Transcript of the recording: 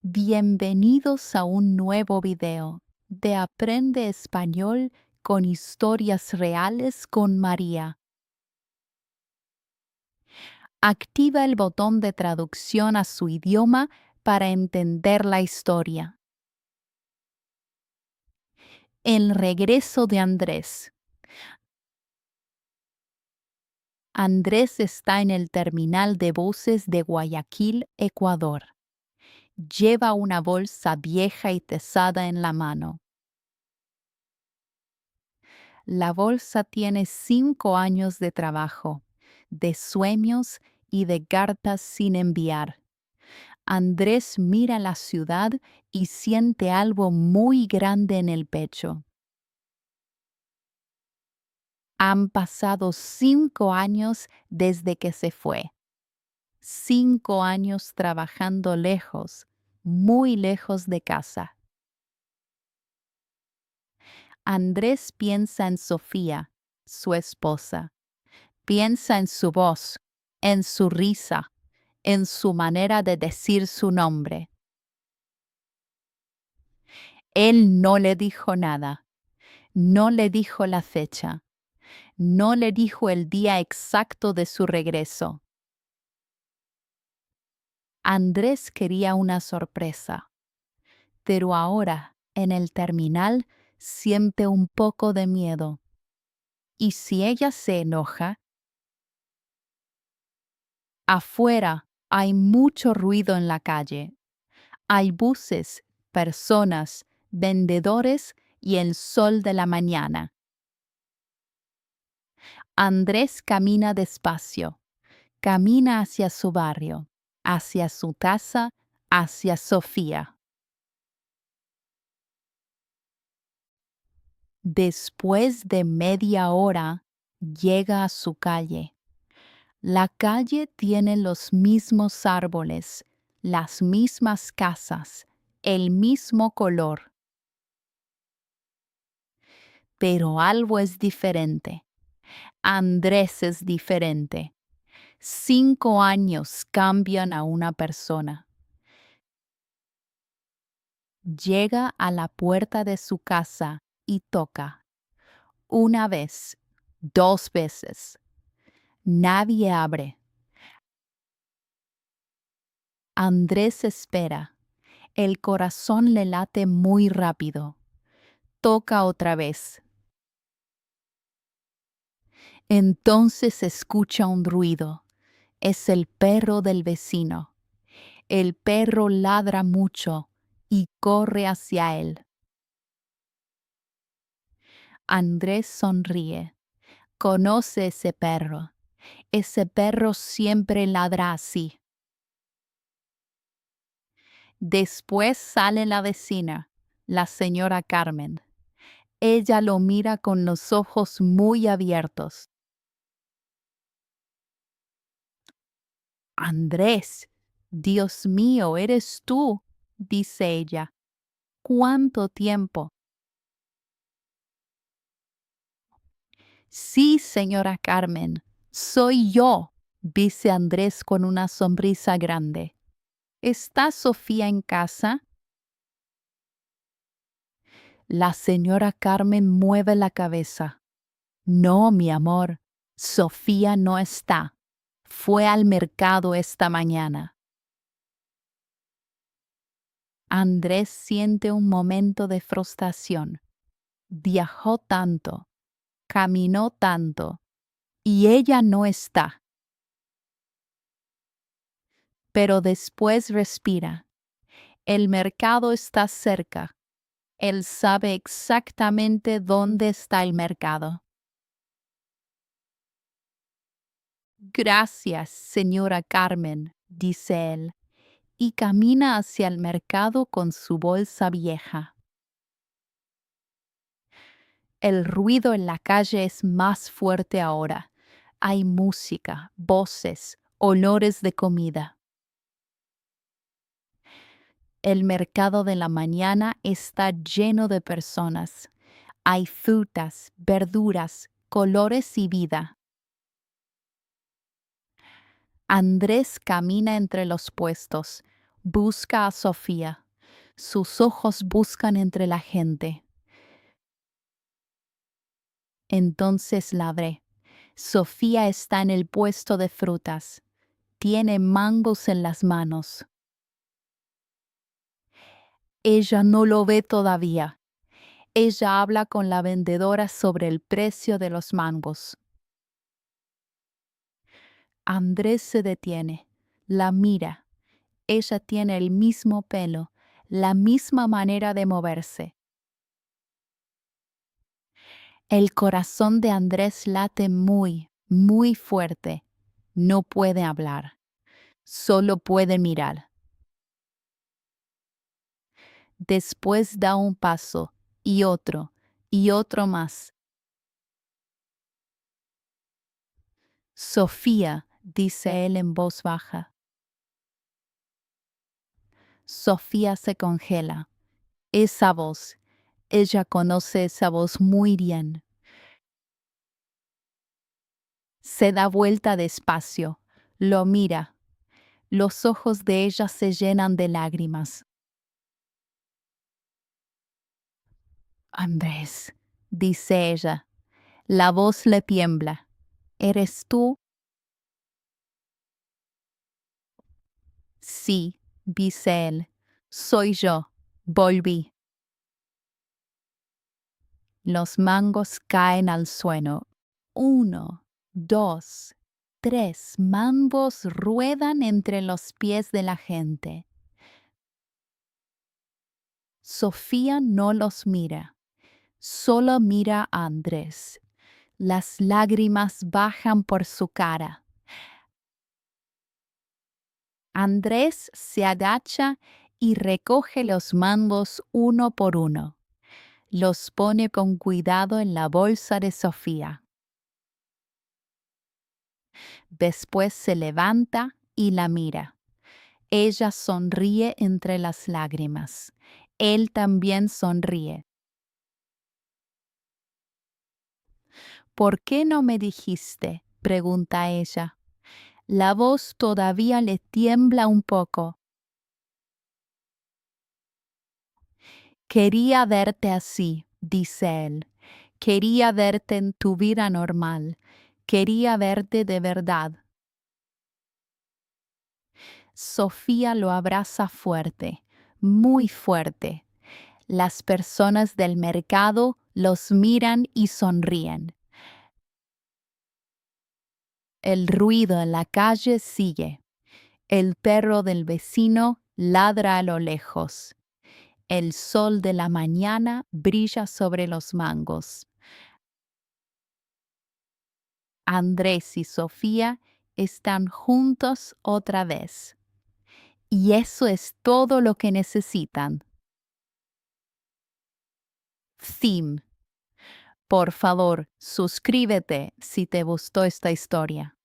Bienvenidos a un nuevo video de Aprende Español con historias reales con María. Activa el botón de traducción a su idioma para entender la historia. El regreso de Andrés. Andrés está en el terminal de buses de Guayaquil, Ecuador. Lleva una bolsa vieja y pesada en la mano. La bolsa tiene 5 años de trabajo, de sueños y de cartas sin enviar. Andrés mira la ciudad y siente algo muy grande en el pecho. Han pasado 5 años desde que se fue. 5 años trabajando lejos, muy lejos de casa. Andrés piensa en Sofía, su esposa. Piensa en su voz, en su risa, en su manera de decir su nombre. Él no le dijo nada, no le dijo la fecha, no le dijo el día exacto de su regreso. Andrés quería una sorpresa, pero ahora, en el terminal, siente un poco de miedo. ¿Y si ella se enoja? Afuera hay mucho ruido en la calle. Hay buses, personas, vendedores y el sol de la mañana. Andrés camina despacio, camina hacia su barrio, hacia su casa, hacia Sofía. Después de media hora, llega a su calle. La calle tiene los mismos árboles, las mismas casas, el mismo color. Pero algo es diferente. Andrés es diferente. 5 años cambian a una persona. Llega a la puerta de su casa y toca. Una vez, 2 veces. Nadie abre. Andrés espera. El corazón le late muy rápido. Toca otra vez. Entonces escucha un ruido. Es el perro del vecino. El perro ladra mucho y corre hacia él. Andrés sonríe. Conoce ese perro. Ese perro siempre ladra así. Después sale la vecina, la señora Carmen. Ella lo mira con los ojos muy abiertos. Andrés, Dios mío, eres tú, dice ella. ¿Cuánto tiempo? Sí, señora Carmen, soy yo, dice Andrés con una sonrisa grande. ¿Está Sofía en casa? La señora Carmen mueve la cabeza. No, mi amor, Sofía no está. Fue al mercado esta mañana. Andrés siente un momento de frustración. Viajó tanto, caminó tanto, y ella no está. Pero después respira. El mercado está cerca. Él sabe exactamente dónde está el mercado. Gracias, señora Carmen, dice él, y camina hacia el mercado con su bolsa vieja. El ruido en la calle es más fuerte ahora. Hay música, voces, olores de comida. El mercado de la mañana está lleno de personas. Hay frutas, verduras, colores y vida. Andrés camina entre los puestos, Busca a Sofía. Sus ojos buscan entre la gente. Entonces la ve. Sofía está en el puesto de frutas. Tiene mangos en las manos. Ella no lo ve todavía. Ella habla con la vendedora sobre el precio de los mangos. Andrés se detiene, la mira. Ella tiene el mismo pelo, la misma manera de moverse. El corazón de Andrés late muy, muy fuerte. No puede hablar, solo puede mirar. Después da un paso y otro más. Sofía, dice él en voz baja. Sofía se congela. Esa voz, ella conoce esa voz muy bien. Se da vuelta despacio, lo mira. Los ojos de ella se llenan de lágrimas. Andrés, dice ella. La voz le tiembla. ¿Eres tú? Sí, dice él. Soy yo. Volví. Los mangos caen al suelo. 1, 2, 3 mangos ruedan entre los pies de la gente. Sofía no los mira, solo mira a Andrés. Las lágrimas bajan por su cara. Andrés se agacha y recoge los mangos uno por uno. Los pone con cuidado en la bolsa de Sofía. Después se levanta y la mira. Ella sonríe entre las lágrimas. Él también sonríe. ¿Por qué no me dijiste? Pregunta ella. La voz todavía le tiembla un poco. Quería verte así, dice él. Quería verte en tu vida normal. Quería verte de verdad. Sofía lo abraza fuerte, muy fuerte. Las personas del mercado los miran y sonríen. El ruido en la calle sigue. El perro del vecino ladra a lo lejos. El sol de la mañana brilla sobre los mangos. Andrés y Sofía están juntos otra vez. Y eso es todo lo que necesitan. Fin. Por favor, suscríbete si te gustó esta historia.